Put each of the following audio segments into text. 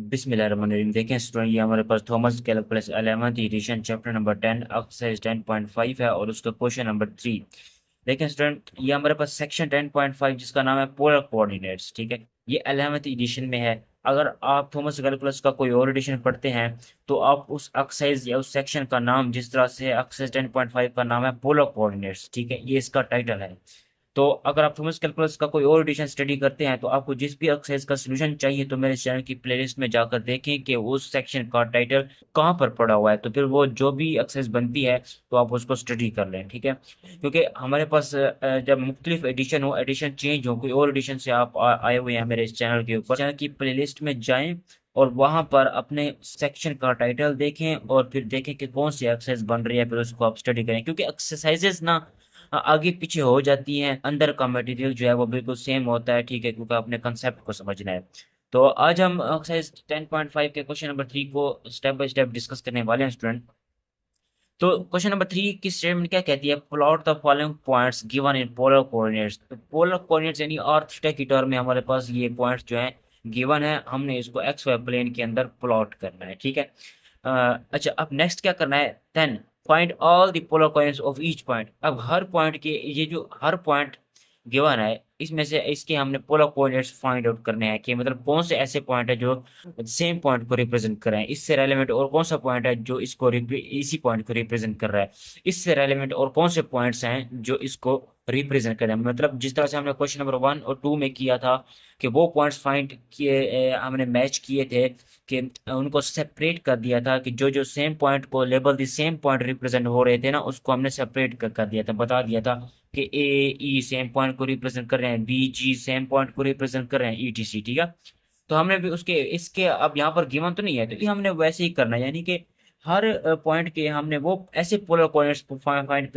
बिस्मिल्लाहिर्रहमानिर्रहीम। देखें स्टूडेंट, ये हमारे पास Thomas calculus 11th edition chapter number 10 exercise 10.5 है और उसका क्वेश्चन नंबर 3। देखें स्टूडेंट, ये हमारे पास सेक्शन 10.5 जिसका नाम है पोलर कोऑर्डिनेट्स, ठीक है, ये 11th एडिशन में है। अगर आप थॉमस कैलकुलस का कोई और एडिशन पढ़ते हैं तो आप उस एक्सरसाइज या उस सेक्शन का नाम, जिस तरह से एक्सरसाइज 10.5 का नाम है पोलर कोऑर्डिनेट्स, ठीक है, ये इसका टाइटल है। तो अगर आप थॉमस कैलकुलस का कोई और एडिशन स्टडी करते हैं तो आपको जिस भी एक्सरसाइज का सलूशन चाहिए तो मेरे चैनल की प्लेलिस्ट में जाकर देखें कि उस सेक्शन का टाइटल कहाँ पर पड़ा हुआ है, तो फिर वो जो भी एक्सरसाइज बनती है तो आप उसको स्टडी कर लें, ठीक है। क्योंकि हमारे पास जब मुख्तलिफ एडिशन हो, एडिशन चेंज हो, कोई और एडिशन से आप आए हुए हैं मेरे इस चैनल के ऊपर, चैनल की प्लेलिस्ट में जाएं और वहां पर अपने सेक्शन का टाइटल देखें और फिर देखें कि कौन सी एक्सरसाइज बन रही है, फिर उसको आप स्टडी करें। क्योंकि एक्सरसाइजेस ना आगे पीछे हो जाती हैं, अंदर का मटेरियल जो है वो बिल्कुल सेम होता है, ठीक है, क्योंकि आपने कंसेप्ट को समझना है। तो आज हम एक्सरसाइज 10.5 के क्वेश्चन नंबर 3 को स्टेप बाय स्टेप डिस्कस करने वाले हैं स्टूडेंट। तो क्वेश्चन नंबर 3 की स्टेटमेंट क्या कहती है? Plot the following points given in polar coordinates. तो पोलर कोऑर्डिनेट्स यानी और थीटा की टर्म में हमारे पास ये पॉइंट्स जो हैं गिवन है, हमने इसको एक्स वाई प्लेन के अंदर प्लॉट करना है, ठीक है। अच्छा, अब नेक्स्ट क्या करना है? Then find all the polar coordinates of each point. अब हर पॉइंट के, ये जो हर पॉइंट गिवन है इसमें से इसके हमने पोलर कोऑर्डिनेट्स फाइंड आउट करने हैं कि मतलब कौन से ऐसे पॉइंट है जो सेम पॉइंट को रिप्रेजेंट कर रहे हैं, इससे रेलेवेंट और कौन सा पॉइंट है जो इसको इसी पॉइंट को रिप्रेजेंट कर रहा है, इससे रेलेवेंट और कौन से पॉइंट्स हैं जो इसको रिप्रेजेंट कर रहे हैं। मतलब जिस तरह से हमने क्वेश्चन नंबर 1 और 2 में किया था कि वो पॉइंट्स फाइंड किए, हमने मैच किए थे कि उनको सेपरेट कर दिया था कि जो जो सेम पॉइंट को label the same point represent हो रहे थे ना, उसको हमने सेपरेट कर दिया था, बता दिया था कि ए ई सेम पॉइंट को रिप्रेजेंट कर रहे हैं, बी जी सेम पॉइंट को रिप्रेजेंट कर रहे हैं, ईटीसी, ठीक है। तो हमने भी उसके इसके अब यहाँ पर गिवन तो नहीं है, तो ये हमने वैसे ही करना है, यानी कि हर पॉइंट के हमने वो ऐसे पोलर कोऑर्डिनेट्स फाइंड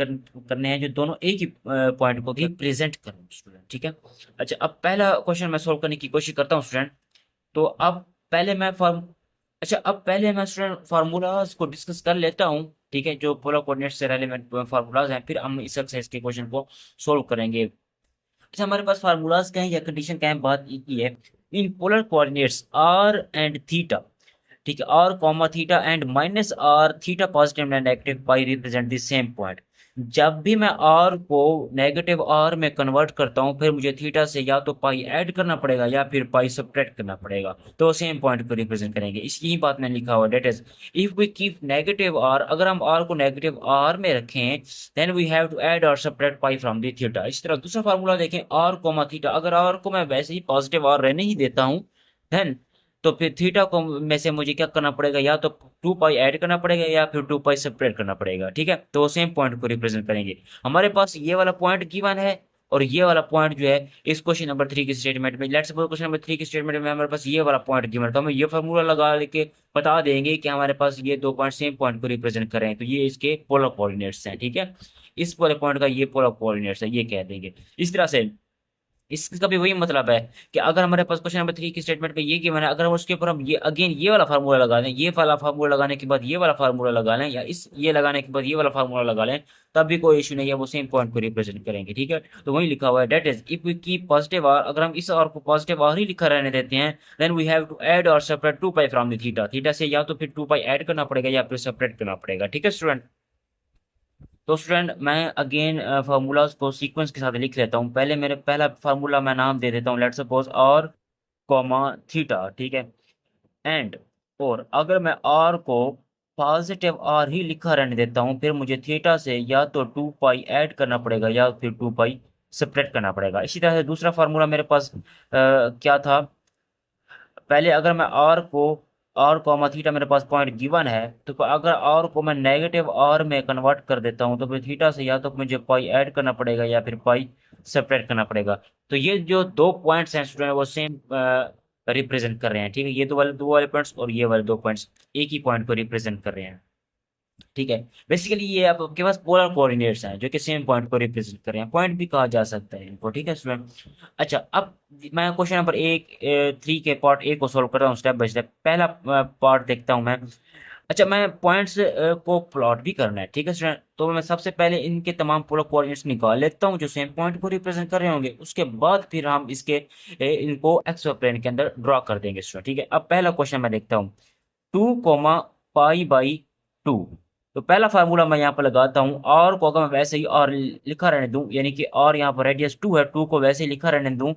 करने हैं जो दोनों एक ही पॉइंट को रिप्रेजेंट करें स्टूडेंट, ठीक है। अच्छा, अब पहला क्वेश्चन मैं सोल्व करने की कोशिश करता हूँ स्टूडेंट। तो अब पहले मैं फॉर्म अच्छा, अब पहले मैं स्टूडेंट फार्मूलाज को डिस्कस कर लेता हूँ, ठीक है, जो पोलर कोऑर्डिनेट से रेलेवेंट फार्मूलाज हैं, फिर हम इस एक्सरसाइज के क्वेश्चन को सोल्व करेंगे। अच्छा, हमारे पास फार्मूलाज क्या है या कंडीशन क्या है, बात एक ही है। In polar coordinates r and theta, ठीक है, r comma theta and minus r, theta positive and negative pi represent the same point. जब भी मैं आर को नेगेटिव आर में कन्वर्ट करता हूँ फिर मुझे थीटा से या तो पाई ऐड करना पड़ेगा या फिर पाई सब्ट्रैक्ट करना पड़ेगा, तो सेम पॉइंट को रिप्रेजेंट करेंगे। इसकी बात मैंने लिखा हुआ, that is if we keep negative R, अगर हम आर को नेगेटिव आर में रखें then we have to add or subtract pi from the theta. इस तरह दूसरा फार्मूला देखें, आर कोमा थीटा, अगर आर को मैं वैसे ही पॉजिटिव आर रहने ही देता हूँ देन तो फिर थीटा को में से मुझे क्या करना पड़ेगा, या तो 2 पाई ऐड करना पड़ेगा या फिर 2 पाई सेपरेट करना पड़ेगा, ठीक है। तो सेम पॉइंट को रिप्रेजेंट करेंगे। हमारे पास ये वाला पॉइंट गिवन है और ये वाला पॉइंट जो है इस क्वेश्चन नंबर 3 की स्टेटमेंट में, लेट्स सपोज क्वेश्चन नंबर 3 की स्टेटमेंट में हमारे पास ये वाला पॉइंट गिवन, तो हम ये फार्मूला लगा के बता देंगे कि हमारे पास ये दो पॉइंट सेम पॉइंट को रिप्रेजेंट कर रहे हैं, तो ये इसके पोलर कोऑर्डिनेट्स हैं, ठीक है। इस वाले पॉइंट का ये पोलर कोऑर्डिनेट्स है, ये कह देंगे इस तरह से। इसका भी वही मतलब है कि अगर हमारे पास क्वेश्चन नंबर 3 की स्टेटमेंट पे ये गिवन है, अगर हम उसके ऊपर हम ये अगेन ये वाला फार्मूला लगा लें, ये वाला फार्मूला लगाने के बाद ये वाला फार्मूला लगा लें, या इस ये लगाने के बाद ये वाला फार्मूला लगा लें, तब भी कोई इशू नहीं है, वो सेम पॉइंट को रिप्रेजेंट करेंगे, ठीक है। तो वही लिखा हुआ है, that is if we keep positive r, अगर हम इस आर को पॉजिटिव आर ही लिखा रहने देते हैं then we have to add or separate 2 pi from the theta, theta से या तो फिर 2 पाई ऐड करना पड़ेगा या फिर सेपरेट करना पड़ेगा, ठीक है स्टूडेंट। तो स्टूडेंट मैं अगेन फार्मूलाज को सीक्वेंस के साथ लिख लेता हूँ। पहले मेरे पहला फार्मूला मैं नाम दे देता हूँ, let's suppose are comma theta, ठीक है। एंड और अगर मैं आर को पॉजिटिव आर ही लिखा रहने देता हूँ फिर मुझे थीटा से या तो 2 पाई ऐड करना पड़ेगा या फिर 2 पाई सेपरेट करना पड़ेगा। इसी तरह से दूसरा फार्मूला मेरे पास क्या था, पहले अगर मैं आर को आर कॉमा थीटा मेरे पास पॉइंट गिवन है, तो अगर आर को मैं नेगेटिव आर में कन्वर्ट कर देता हूँ तो फिर थीटा से या तो मुझे पाई ऐड करना पड़ेगा या फिर पाई सेपरेट करना पड़ेगा। तो ये जो दो पॉइंट्स हैं स्टूडेंट वो सेम रिप्रेजेंट कर रहे हैं, ठीक है। ये दो वाले पॉइंट्स और ये वाले दो पॉइंट्स एक ही पॉइंट को रिप्रेजेंट कर रहे हैं, ठीक है। बेसिकली ये आपके पास पोलर कोऑर्डिनेट्स हैं जो कि सेम पॉइंट को रिप्रेजेंट कर रहे हैं, पॉइंट भी कहा जा सकता है इनको, ठीक है स्टूडेंट। अच्छा, अब मैं क्वेश्चन नंबर 3 के पार्ट 1 को सोल्व कर रहा हूँ स्टेप बाय स्टेप। पहला पार्ट देखता हूँ मैं। अच्छा, मैं पॉइंट्स को प्लॉट भी करना है, ठीक है स्टूडेंट। तो मैं सबसे पहले इनके तमाम पोलर कोऑर्डिनेट्स निकाल लेता हूँ जो सेम पॉइंट को रिप्रेजेंट कर रहे होंगे, उसके बाद फिर हम इसके इनको एक्स प्लेन के अंदर ड्रॉ कर देंगे स्टूडेंट, ठीक है। अब पहला क्वेश्चन मैं देखता हूँ, 2, पाई/2। तो पहला फार्मूला मैं यहाँ पर लगाता हूँ, और को अगर मैं वैसे ही और लिखा रहने दूँ, यानी कि और यहाँ पर रेडियस 2 है, 2 को वैसे ही लिखा रहने दूँ,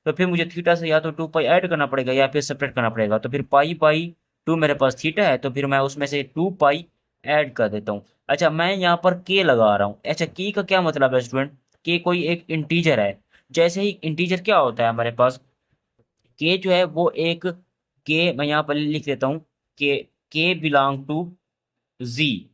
तो फिर मुझे थीटा से या तो 2 पाई ऐड करना पड़ेगा या फिर सेपरेट करना पड़ेगा। तो फिर पाई/2 मेरे पास थीटा है, तो फिर मैं उसमें से 2 पाई ऐड कर देता हूँ। अच्छा, मैं यहाँ पर के लगा रहा हूँ। अच्छा, के का क्या मतलब है स्टूडेंट? के कोई एक इंटीजर है। जैसे ही इंटीजर क्या होता है हमारे पास, के जो है वो एक, के मैं यहाँ पर लिख देता हूँ, के बिलोंग टू जी।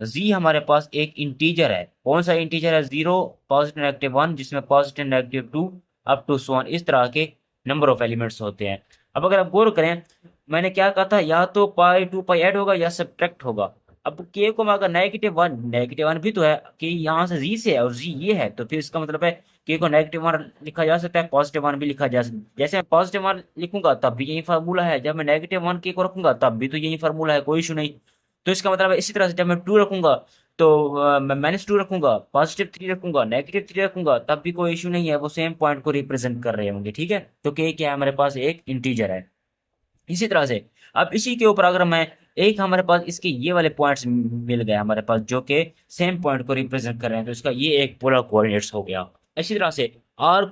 जी हमारे पास एक इंटीजर है। कौन सा इंटीजर है? 0, +/-1, जिसमें +/-2 अप टू 1, इस तरह के नंबर ऑफ एलिमेंट्स होते हैं। अब अगर आप गौर करें, मैंने क्या कहा था, या तो पाई 2 पाई ऐड होगा या सब्ट्रैक्ट होगा। अब के को मैं अगर -1 भी तो है कि यहाँ से जी से है और जी ये है, तो फिर इसका मतलब है के को -1 लिखा जा सकता है, +1 भी लिखा जा सकता है। जैसे मैं +1 लिखूंगा तब भी यही फार्मूला है, जब मैं -1 के को रखूंगा तब भी तो यही फार्मूला है, कोई इशू नहीं। तो इसका मतलब है इसी तरह से जब मैं 2 रखूंगा, तो मैं -2 रखूंगा, +3 रखूंगा, -3 रखूंगा, तब भी कोई इशू नहीं है, वो सेम पॉइंट को रिप्रेजेंट कर रहे होंगे, ठीक है। तो के क्या है हमारे पास? एक इंटीजर है। इसी तरह से अब इसी के ऊपर अगर मैं एक, हमारे पास इसके ये वाले पॉइंट्स मिल गए हमारे पास जो कि सेम पॉइंट को रिप्रेजेंट कर रहे हैं, तो इसका ये एक पोलर कोऑर्डिनेट्स हो गया। इसी तरह से r,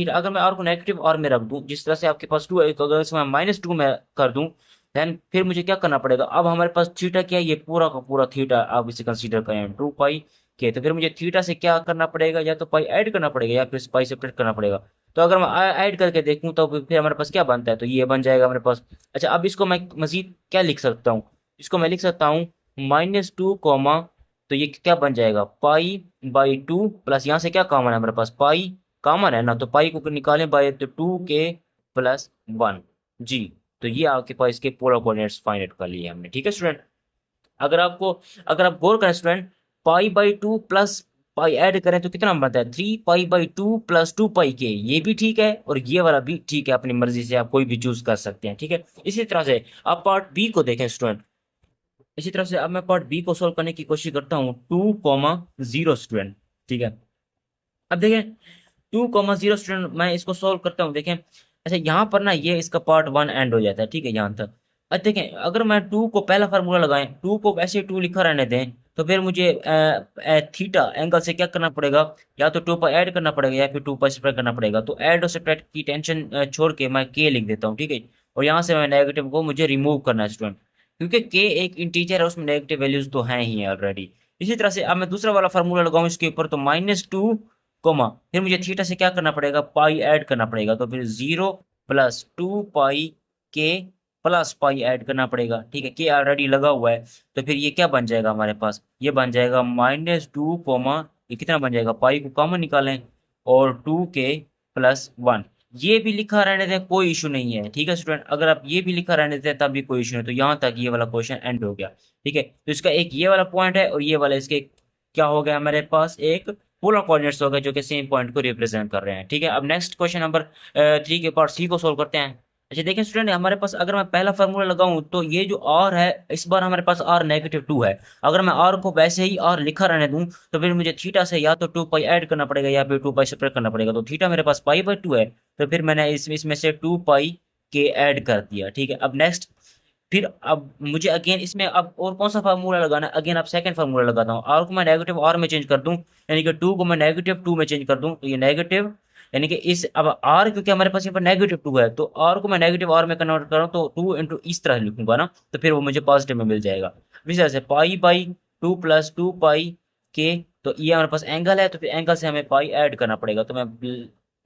अगर मैं r को नेगेटिव r में रख दूं, जिस तरह से आपके पास 2 है, अगर इसमें -2 में कर दूं, देन फिर मुझे क्या करना पड़ेगा? अब हमारे पास थीटा क्या है? ये पूरा का पूरा थीटा आप इसे कंसीडर करें 2 पाई के, तो फिर मुझे थीटा से क्या करना पड़ेगा? या तो पाई ऐड करना पड़ेगा या फिर पाई सेपरेट करना पड़ेगा। तो अगर मैं ऐड करके देखूं तो फिर हमारे पास क्या बनता है? तो ये बन जाएगा हमारे पास। अच्छा, अब इसको मैं मजीद क्या लिख सकता हूँ? इसको मैं लिख सकता हूँ -2 कॉमा, तो ये क्या बन जाएगा? पाई/2 प्लस, यहाँ से क्या कॉमन है हमारे पास? पाई कॉमन है ना, तो पाई को निकालें बाय तो 2 के +1 जी। तो ये आपके पास इसके पोलर कोऑर्डिनेट्स फाइंड आउट कर लिए हमने, ठीक है स्टूडेंट। अगर आपको, अगर आप गौर करें स्टूडेंट, पाई/2 प्लस पाई ऐड करें तो कितना बनता है? 3 पाई/2 प्लस 2 पाई के, ये भी ठीक है और ये वाला भी ठीक है, अपनी मर्जी से आप कोई भी चूज कर सकते हैं, ठीक है। इसी तरह से आप पार्ट बी को देखें स्टूडेंट। इसी तरह से अब मैं पार्ट बी को सोल्व करने की कोशिश करता हूँ, 2, 0 स्टूडेंट, ठीक है। अब देखें 2, 0 स्टूडेंट, मैं इसको सोल्व करता हूँ, देखें। अच्छा, यहाँ पर ना ये इसका पार्ट 1 एंड हो जाता है, ठीक है, यहाँ तक। अच्छा देखें, अगर मैं 2 को पहला फार्मूला लगाएं, 2 को वैसे 2 लिखा रहने दें, तो फिर मुझे थीटा एंगल से क्या करना पड़ेगा? या तो 2 पाई ऐड करना पड़ेगा या फिर 2 पाई सब्ट्रैक्ट करना पड़ेगा। तो ऐड और सब्ट्रैक्ट की टेंशन छोड़ के मैं के लिख देता हूँ, ठीक है। और यहाँ से मैं नेगेटिव को मुझे रिमूव करना है स्टूडेंट, क्योंकि के एक इंटीजर है, उसमें नेगेटिव वैल्यूज तो हैं ही ऑलरेडी। इसी तरह से अब मैं दूसरा वाला फार्मूला लगाऊं इसके ऊपर, तो -2 कोमा, फिर मुझे थीटा से क्या करना पड़ेगा? पाई ऐड करना पड़ेगा, तो फिर 0 + 2 पाई के प्लस पाई ऐड करना पड़ेगा, ठीक है। के ऑलरेडी लगा हुआ है, तो फिर ये क्या बन जाएगा हमारे पास? ये बन जाएगा -2 कोमा, ये कितना बन जाएगा? पाई को कॉमन निकालें और 2 के +1, ये भी लिखा रहने दें, कोई इशू नहीं है, ठीक है स्टूडेंट। अगर आप ये भी लिखा रहने दें तब भी कोई इशू नहीं, तो यहाँ तक ये वाला क्वेश्चन एंड हो गया, ठीक है। तो इसका एक ये वाला पॉइंट है और ये वाला इसके क्या हो गया हमारे पास? एक पोलर कोऑर्डिनेट्स हो गए जो कि सेम पॉइंट को रिप्रेजेंट कर रहे हैं, ठीक है। अब नेक्स्ट क्वेश्चन नंबर 3 के पार्ट सी को सोल्व करते हैं। अच्छा देखिए स्टूडेंट, हमारे पास अगर मैं पहला फार्मूला लगाऊं, तो ये जो r है, इस बार हमारे पास r -2 है। अगर मैं r को वैसे ही r लिखा रहने दूं, तो फिर मुझे थीटा से या तो 2 पाई ऐड करना पड़ेगा या फिर 2 पाई सेपरेट करना पड़ेगा। तो थीटा मेरे पास पाई/2 है, तो फिर मैंने इसमें से 2 पाई के ऐड कर दिया, ठीक है। अब नेक्स्ट, फिर अब मुझे अगेन इसमें अब और कौन सा फार्मूला लगाना है? अगेन अब सेकंड फार्मूला लगाता हूँ, आर को मैं नेगेटिव आर में चेंज कर दूं, यानी कि 2 को मैं -2 में चेंज कर दूं, तो ये नेगेटिव, यानी कि इस अब आर, क्योंकि हमारे पास यहाँ पर -2 है, तो आर को मैं नेगेटिव आर में कन्वर्ट करूँ तो 2 इंटू इस तरह लिखूंगा ना, तो फिर वो मुझे पॉजिटिव में मिल जाएगा। इस तरह से पाई/2 + 2 पाई के, तो ये हमारे पास एंगल है, तो फिर एंगल से हमें पाई ऐड करना पड़ेगा, तो मैं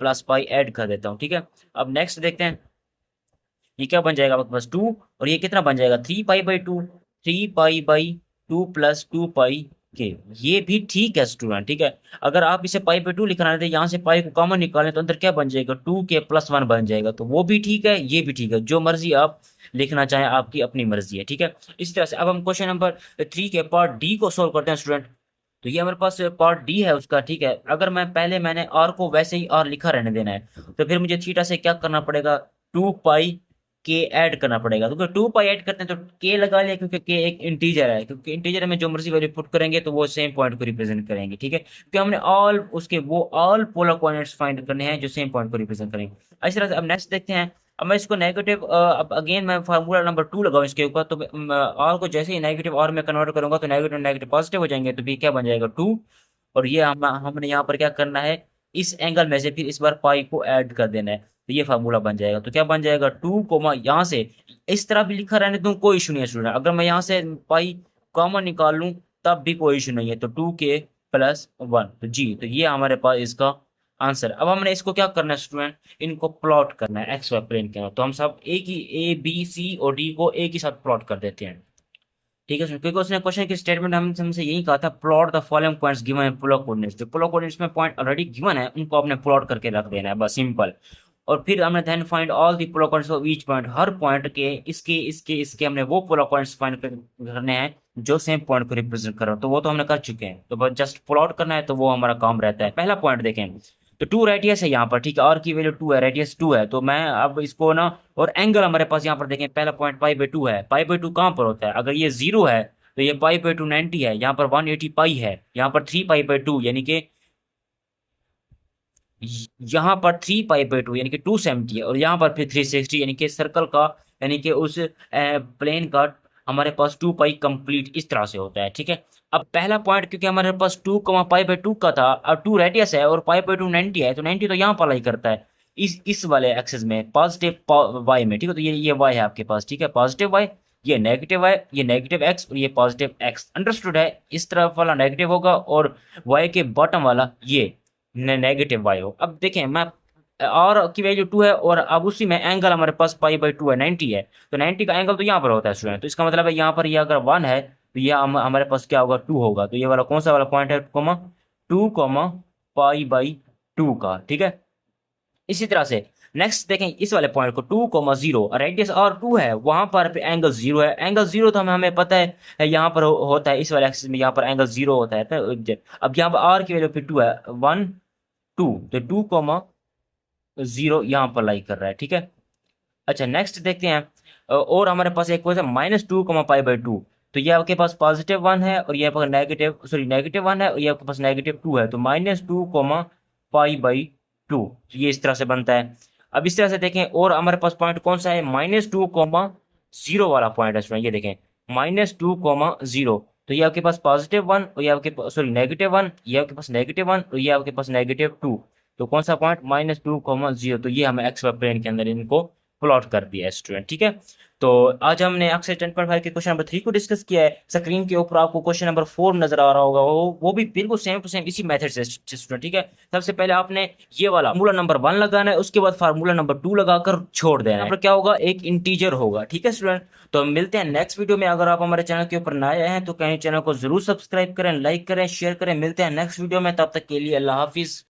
प्लस पाई ऐड कर देता हूँ, ठीक है। अब नेक्स्ट देखते हैं, ये क्या बन जाएगा आपके पास? 2, और ये कितना बन जाएगा? 3 पाई/2, 3 पाई/2 + 2 पाई के, ये भी ठीक है स्टूडेंट, ठीक है। अगर आप इसे पाई/2 लिखना थे, यहाँ से पाई को कॉमन निकालें, तो अंदर क्या बन जाएगा? 2 के +1 बन जाएगा, तो वो भी ठीक है, ये भी ठीक है, जो मर्जी आप लिखना चाहें, आपकी अपनी मर्जी है, ठीक है। इस तरह से अब हम क्वेश्चन नंबर 3 के पार्ट डी को सोल्व करते हैं स्टूडेंट। तो ये हमारे पास पार्ट डी है उसका, ठीक है। अगर मैंने आर को वैसे ही आर लिखा रहने देना है, तो फिर मुझे थीटा से क्या करना पड़ेगा? 2 पाई के ऐड करना पड़ेगा, तो 2 पाई ऐड करते हैं तो के लगा लिया, क्योंकि के एक इंटीजर है, क्योंकि इंटीजर में जो मर्जी वैल्यू पुट करेंगे तो वो सेम पॉइंट को रिप्रेजेंट करेंगे, ठीक है, क्योंकि हमने ऑल उसके वो ऑल पोलर कोऑर्डिनेट्स फाइंड करने हैं जो सेम पॉइंट को रिप्रेजेंट करेंगे। इस तरह से अब नेक्स्ट देखते हैं। अब मैं इसको नेगेटिव, अब अगेन मैं फार्मूला नंबर 2 लगाऊं इसके ऊपर, तो और को जैसे ही नेगेटिव और में कन्वर्ट करूंगा तो नेगेटिव नेगेटिव पॉजिटिव हो जाएंगे, तो भी क्या बन जाएगा 2। और ये हमने यहाँ पर क्या करना है, इस एंगल में से फिर इस बार पाई को ऐड कर देना है, तो ये फार्मूला बन जाएगा। तो क्या बन जाएगा 2 कोमा, यहाँ से इस तरह भी लिखा रहने दूं कोई इशू नहीं है स्टूडेंट, अगर मैं यहाँ से पाई कॉमन निकाल लूं तब भी कोई इशू नहीं है, तो 2k+1, तो जी, तो ये हमारे पास इसका आंसर। अब हमने इसको क्या करना है स्टूडेंट, इनको प्लॉट करना है एक्स वाई प्लेन के अंदर, तो हम सब एक ही ए बी सी और डी को एक ही साथ प्लॉट कर देते हैं, ठीक है स्टूडेंट, क्योंकि उसने क्वेश्चन की स्टेटमेंट हमसे यही कहा था, plot the following points given in polar coordinates, जो पोलर कोऑर्डिनेट्स में पॉइंट ऑलरेडी गिवन है उनको आपने प्लॉट करके रख देना है, बस सिंपल। और फिर हमने then find all the polar coordinates of each point, हर पॉइंट के इसके इसके इसके हमने वो पोलर कोऑर्डिनेट्स फाइंड करने हैं जो सेम पॉइंट को रिप्रेजेंट कर रहा हो, तो वो तो हमने कर चुके हैं, तो बस जस्ट प्लॉट करना है, तो वो हमारा काम रहता है। पहला पॉइंट देखें, तो 2 रेडियस है यहाँ पर, ठीक है, और की वैल्यू 2 है, रेडियस 2 है, तो मैं अब इसको ना, और एंगल हमारे पास यहाँ पर देखें, पहला पॉइंट पाई/2 है, पाई/2 कहाँ पर होता है, अगर ये 0 है तो ये पाई/2 90 है, यहाँ पर 180 पाई है, यहाँ पर 3 पाई/2 यानी कि यहाँ पर 3 पाई/2 यानी कि 270 है, और यहाँ पर फिर 360 यानी कि सर्कल का, यानी कि उस प्लेन का हमारे पास 2 पाई कंप्लीट इस तरह से होता है, ठीक है। अब पहला पॉइंट क्योंकि हमारे पास 2 पाई/2 का था, और 2 रेडियस है और पाई/2 90 है, तो 90 तो यहाँ पर लाई करता है इस वाले एक्सेस में पॉजिटिव वाई में, ठीक है, तो ये वाई है आपके पास, ठीक है, पॉजिटिव वाई, ये नेगेटिव वाई, ये नेगेटिव एक्स और ये पॉजिटिव एक्स, अंडरस्टूड है। इस तरफ वाला नेगेटिव होगा और वाई के बॉटम वाला ये नेगेटिव वाई हो। अब देखें मैं, और की वैल्यू 2 है, और अब उसी में एंगल हमारे पास पाई/2 है, 90 है, तो 90 का एंगल तो यहाँ पर होता है स्टूडेंट, तो इसका मतलब है यहाँ पर ये अगर 1 है तो ये हमारे पास क्या होगा 2 होगा, तो ये वाला कौन सा वाला पॉइंट है, 2 पाई/2 का, ठीक है। इसी तरह से नेक्स्ट देखें इस वाले पॉइंट को, 2,0 रेडियस और 2 है, वहां पर एंगल 0 है, एंगल 0 तो हमें पता है यहाँ पर होता है इस वाले एक्सिस में, यहाँ पर एंगल 0 होता है, तो अब यहाँ पर आर की वैल्यू फिर 2 है, 1 2, तो 2,0 यहाँ पर लाई कर रहा है, ठीक है। अच्छा नेक्स्ट देखते हैं, और हमारे पास एक क्वेश्चन -2, तो ये आपके पास +1 है और ये आपका -1 है और ये आपके पास -2 है, तो -2, तो ये इस तरह से बनता है। अब इस तरह से देखें, और हमारे पास पॉइंट कौन सा है, -2,0 वाला पॉइंट है स्टूडेंट, ये देखें -2,0, तो ये आपके पास +1 और ये आपके पास -1, ये आपके पास -1 और ये आपके पास -2, तो कौन सा पॉइंट -2,0, तो ये हमें एक्स वाई प्लेन के अंदर इनको प्लॉट कर दिया है स्टूडेंट, ठीक है। तो आज हमने एक्सरसाइज 10.5 के क्वेश्चन नंबर 3 को डिस्कस किया है। स्क्रीन के ऊपर आपको क्वेश्चन नंबर 4 नजर आ रहा होगा, वो भी बिल्कुल सेम टू सेम इसी मेथड से स्टूडेंट, ठीक है। सबसे पहले आपने ये वाला फार्मूला नंबर 1 लगाना है, उसके बाद फार्मूला नंबर 2 लगाकर छोड़ देना है, यहाँ पर क्या होगा, एक इंटीजर होगा, ठीक है स्टूडेंट। तो मिलते हैं नेक्स्ट वीडियो में। अगर आप हमारे चैनल के ऊपर नए आए हैं तो कहीं चैनल को जरूर सब्सक्राइब करें, लाइक करें, शेयर करें। मिलते हैं नेक्स्ट वीडियो में, तब तक के लिए अल्लाह हाफिज।